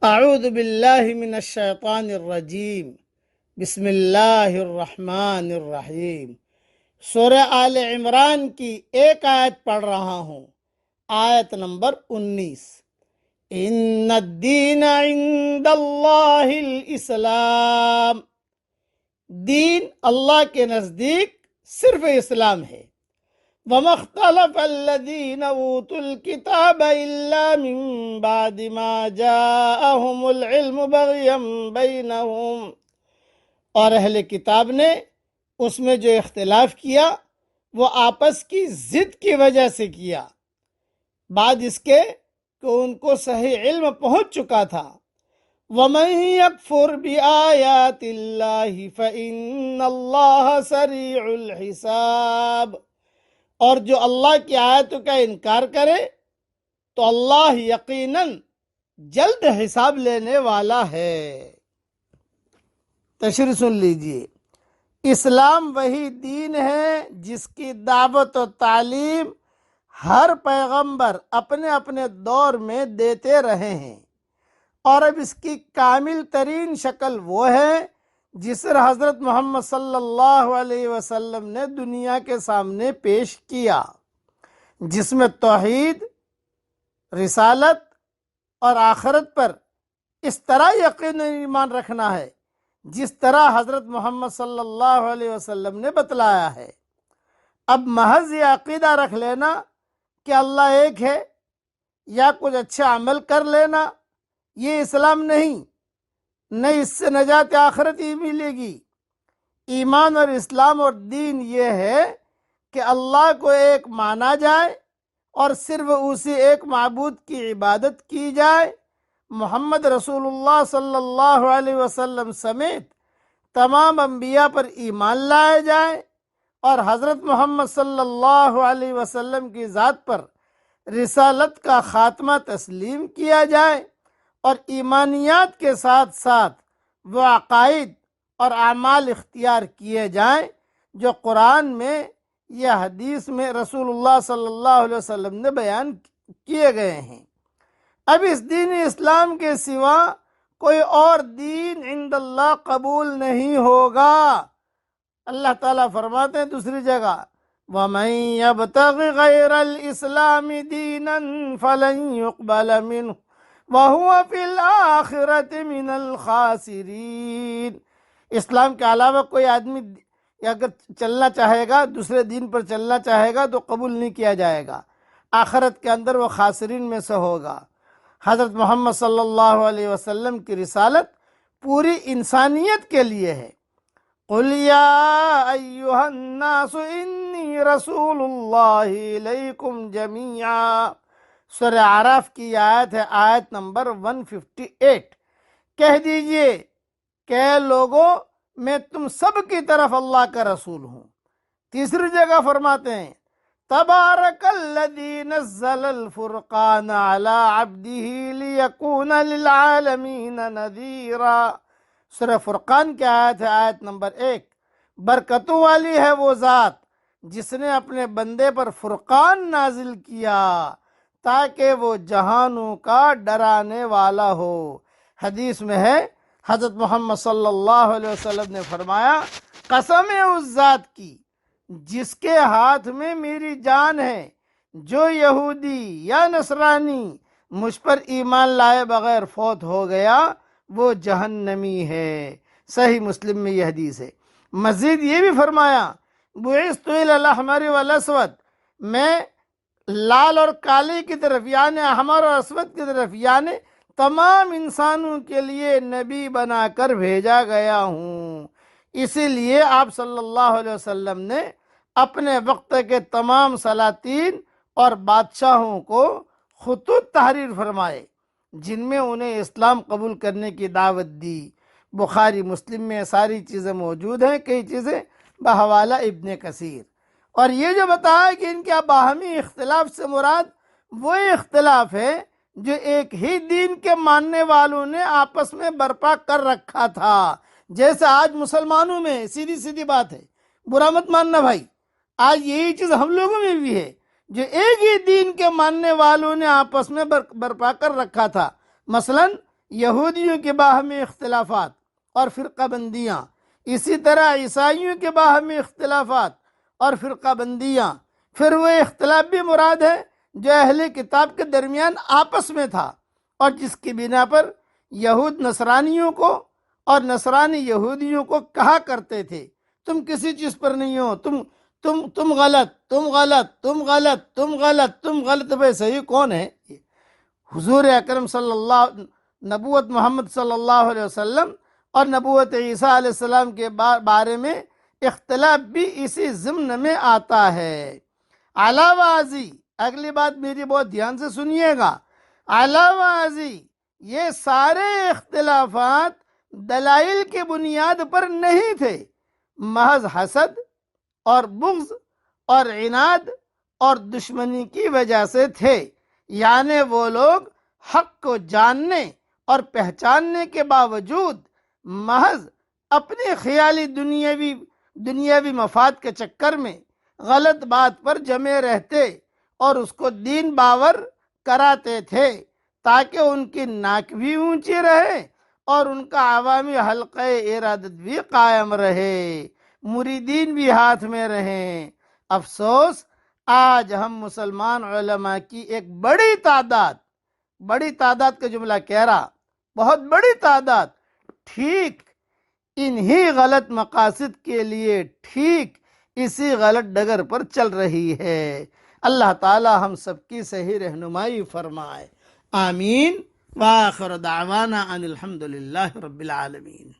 اعوذ باللہ من الشیطان الرجیم بسم اللہ الرحمن الرحیم۔ سورہ آل عمران کی ایک آیت پڑھ رہا ہوں، آیت نمبر 19۔ ان الدین عند اللہ الاسلام، دین اللہ کے نزدیک صرف اسلام ہے۔ وَمَا اخْتَلَفَ الَّذِينَ أُوتُوا الْكِتَابَ إِلَّا مِن بَعْدِ مَا جَاءَهُمُ الْعِلْمُ بَغْيًا بَيْنَهُمْ، اور اہل کتاب نے اس میں جو اختلاف کیا وہ آپس کی ضد کی وجہ سے کیا، بعد اس کے کہ ان کو صحیح علم پہنچ چکا تھا۔ وَمَن يَكْفُرْ بِآيَاتِ اللَّهِ فَإِنَّ اللَّهَ سَرِيعُ الْحِسَابِ، اور جو اللہ کی آیتوں کا انکار کرے تو اللہ یقیناً جلد حساب لینے والا ہے۔ تشریح سن لیجئے۔ اسلام وہی دین ہے جس کی دعوت و تعلیم ہر پیغمبر اپنے اپنے دور میں دیتے رہے ہیں، اور اب اس کی کامل ترین شکل وہ ہے جسے حضرت محمد صلی اللہ علیہ وسلم نے دنیا کے سامنے پیش کیا، جس میں توحید، رسالت اور آخرت پر اس طرح یقین ایمان رکھنا ہے جس طرح حضرت محمد صلی اللہ علیہ وسلم نے بتلایا ہے۔ اب محض یہ عقیدہ رکھ لینا کہ اللہ ایک ہے یا کچھ اچھا عمل کر لینا، یہ اسلام نہیں، نہ اس سے نجات آخرت ہی ملے گی۔ ایمان اور اسلام اور دین یہ ہے کہ اللہ کو ایک مانا جائے اور صرف اسی ایک معبود کی عبادت کی جائے، محمد رسول اللہ صلی اللہ علیہ وسلم سمیت تمام انبیاء پر ایمان لائے جائے، اور حضرت محمد صلی اللہ علیہ وسلم کی ذات پر رسالت کا خاتمہ تسلیم کیا جائے، اور ایمانیات کے ساتھ ساتھ وہ عقائد اور اعمال اختیار کیے جائیں جو قرآن میں یا حدیث میں رسول اللہ صلی اللہ علیہ وسلم نے بیان کیے گئے ہیں۔ اب اس دین اسلام کے سوا کوئی اور دین عند اللہ قبول نہیں ہوگا۔ اللہ تعالیٰ فرماتے ہیں دوسری جگہ، وَمَن يَبْتَغِ غَيْرَ الْإِسْلَامِ دِينًا فَلَن يُقْبَلَ مِنْهُ وَهُوَ فِي الْآخِرَةِ مِنَ الْخَاسِرِينَ۔ اسلام کے علاوہ کوئی آدمی اگر چلنا چاہے گا، دوسرے دین پر چلنا چاہے گا تو قبول نہیں کیا جائے گا، آخرت کے اندر وہ خاسرین میں سے ہوگا۔ حضرت محمد صلی اللہ علیہ وسلم کی رسالت پوری انسانیت کے لیے ہے۔ قُلْ يَا أَيُّهَا النَّاسُ إِنِّي رَسُولُ اللَّهِ إِلَيْكُمْ جَمِيعًا۔ سورہ اعراف کی آیت ہے، آیت نمبر 158۔ کہہ دیجئے کہ لوگوں میں تم سب کی طرف اللہ کا رسول ہوں۔ تیسری جگہ فرماتے ہیں، تبارک الذی نزل الفرقان علی عبدہ لیکون للعالمین نذیرا۔ سورہ فرقان کی آیت ہے، آیت نمبر 1۔ برکتوں والی ہے وہ ذات جس نے اپنے بندے پر فرقان نازل کیا تاکہ وہ جہانوں کا ڈرانے والا ہو۔ حدیث میں ہے، حضرت محمد صلی اللہ علیہ وسلم نے فرمایا، قسم ہے اس ذات کی جس کے ہاتھ میں میری جان ہے، جو یہودی یا نصرانی مجھ پر ایمان لائے بغیر فوت ہو گیا وہ جہنمی ہے۔ صحیح مسلم میں یہ حدیث ہے۔ مزید یہ بھی فرمایا، بعثت الی الاحمر والاسود، میں لال اور کالے کی طرف یعنی احمر اور اسود کی طرف یعنی تمام انسانوں کے لیے نبی بنا کر بھیجا گیا ہوں۔ اسی لیے آپ صلی اللہ علیہ وسلم نے اپنے وقت کے تمام سلاطین اور بادشاہوں کو خطوط تحریر فرمائے جن میں انہیں اسلام قبول کرنے کی دعوت دی۔ بخاری مسلم میں ساری چیزیں موجود ہیں، کئی چیزیں بحوالہ ابن کثیر۔ اور یہ جو بتایا کہ ان کے باہمی اختلاف سے مراد وہ اختلاف ہے جو ایک ہی دین کے ماننے والوں نے آپس میں برپا کر رکھا تھا، جیسے آج مسلمانوں میں سیدھی سیدھی بات ہے، برا مت ماننا بھائی، آج یہی چیز ہم لوگوں میں بھی ہے، جو ایک ہی دین کے ماننے والوں نے آپس میں برپا کر رکھا تھا۔ مثلا یہودیوں کے باہمی اختلافات اور فرقہ بندیاں، اسی طرح عیسائیوں کے باہمی اختلافات اور فرقہ بندیاں، پھر وہ اختلاف بھی مراد ہے جو اہل کتاب کے درمیان آپس میں تھا، اور جس کی بنا پر یہود نصرانیوں کو اور نصرانی یہودیوں کو کہا کرتے تھے تم کسی چیز پر نہیں ہو، تم غلط، تم غلط، تم غلط، تم غلط، تم غلط، بھائی صحیح کون ہے؟ حضور اکرم صلی اللہ، نبوت محمد صلی اللہ علیہ وسلم اور نبوت عیسیٰ علیہ السلام کے بارے میں اختلاف بھی اسی ضمن میں آتا ہے۔ علاوہ ازیں، اگلی بات میری بہت دھیان سے سنیے گا، علاوہ ازیں یہ سارے اختلافات دلائل کی بنیاد پر نہیں تھے، محض حسد اور بغض اور عناد اور دشمنی کی وجہ سے تھے، یعنی وہ لوگ حق کو جاننے اور پہچاننے کے باوجود محض اپنی خیالی دنیاوی مفاد کے چکر میں غلط بات پر جمے رہتے اور اس کو دین باور کراتے تھے تاکہ ان کی ناک بھی اونچی رہے اور ان کا عوامی حلقہ ارادت بھی قائم رہے، مریدین بھی ہاتھ میں رہیں۔ افسوس، آج ہم مسلمان علماء کی ایک بڑی تعداد کا جملہ کہہ رہا، بہت بڑی تعداد ٹھیک انہی غلط مقاصد کے لیے ٹھیک اسی غلط ڈگر پر چل رہی ہے۔ اللہ تعالی ہم سب کی صحیح رہنمائی فرمائے، آمین۔ وآخر دعوانا ان الحمد للہ رب العالمین۔